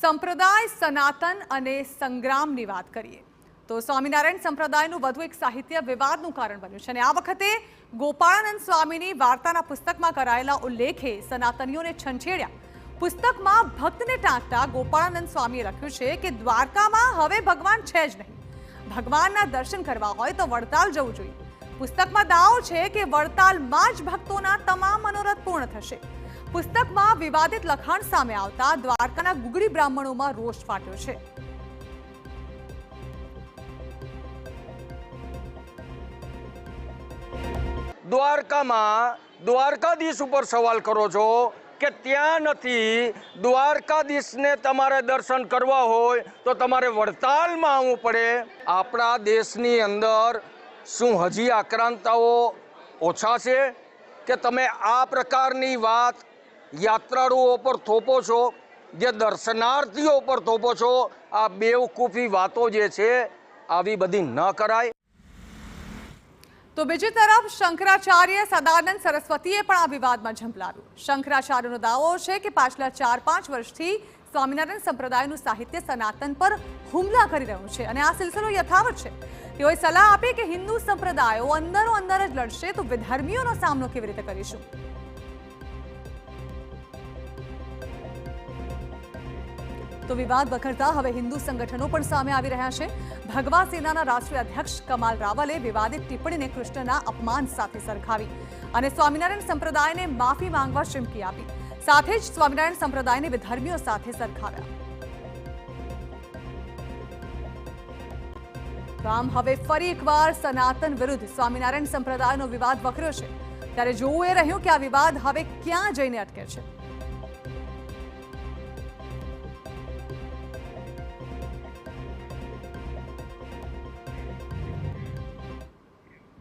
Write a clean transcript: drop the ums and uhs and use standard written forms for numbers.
સંપ્રદાય, સનાતન અને સંગ્રામની વાત કરીએ તો સ્વામિનારાયણ સંપ્રદાયનું વધુ એક સાહિત્ય વિવાદનું કારણ બન્યું છે અને આ વખતે ગોપાળાનંદ સ્વામીની વાર્તાના પુસ્તકમાં કરાયેલા ઉલ્લેખે સનાતનીઓને છંછેડ્યા। પુસ્તકમાં ભક્તને ટાંકતા ગોપાળાનંદ સ્વામીએ લખ્યું છે કે દ્વારકામાં હવે ભગવાન છે જ નહીં, ભગવાનના દર્શન કરવા હોય તો વડતાલ જવું જોઈએ। પુસ્તકમાં દાવો છે કે વડતાલમાં જ ભક્તોના તમામ મનોરથ પૂર્ણ થશે। પુસ્તકમાં વિવાદિત લખાણ સામે આવતા દ્વારકાના ગુગળી બ્રાહ્મણોમાં રોષ ફાટ્યો છે। દ્વારકામાં દ્વારકાધીશ ઉપર સવાલ કરો છો કે ત્યાં નથી। દ્વારકાધીશને તમારે દર્શન કરવા હોય તો તમારે વડતાલમાં આવવું પડે। આપણા દેશની અંદર શું હજી આક્રાંતાઓ ઓછા છે કે તમે આ પ્રકારની વાત યાત્રાળુઓ પર થોપો છો, જે દર્શનાર્થીઓ પર થોપો છો? આ બેવકૂફી વાતો જે છે આવી બધી ન કરાય। તો બીજી તરફ શંકરાચાર્ય સદાનંદ સરસ્વતીએ પણ આ વિવાદમાં ઝંપલાવ્યું। શંકરાચાર્યનો દાવો છે કે પાછલા 4-5 વર્ષથી સ્વામિનારાયણ સંપ્રદાયનું સાહિત્ય સનાતન પર હુમલા કરી રહ્યું છે અને આ સિલસિલો યથાવત છે। તેઓએ સલાહ આપી કે હિન્દુ સંપ્રદાયો અંદરો અંદર જ લડશે તો વિધર્મીઓનો સામનો કેવી રીતે કરીશું। તો વિવાદ વખરતા હવે હિન્દુ સંગઠનો પણ સામે આવી રહ્યા છે। ભગવા સેનાના રાષ્ટ્રીય અધ્યક્ષ કમાલ રાવલે વિવાદિત ટિપ્પણીને કૃષ્ણના અપમાન સાથે સરખાવી અને સ્વામિનારાયણ સંપ્રદાયને માફી માંગવા ચીમકી આપી। સાથે જ સ્વામિનારાયણ સંપ્રદાયને વિધર્મીઓ સાથે સરખાવ્યા। આમ હવે ફરી એકવાર સનાતન વિરુદ્ધ સ્વામિનારાયણ સંપ્રદાયનો વિવાદ વકર્યો છે। ત્યારે જોવું એ રહ્યું કે આ વિવાદ હવે ક્યાં જઈને અટકે છે।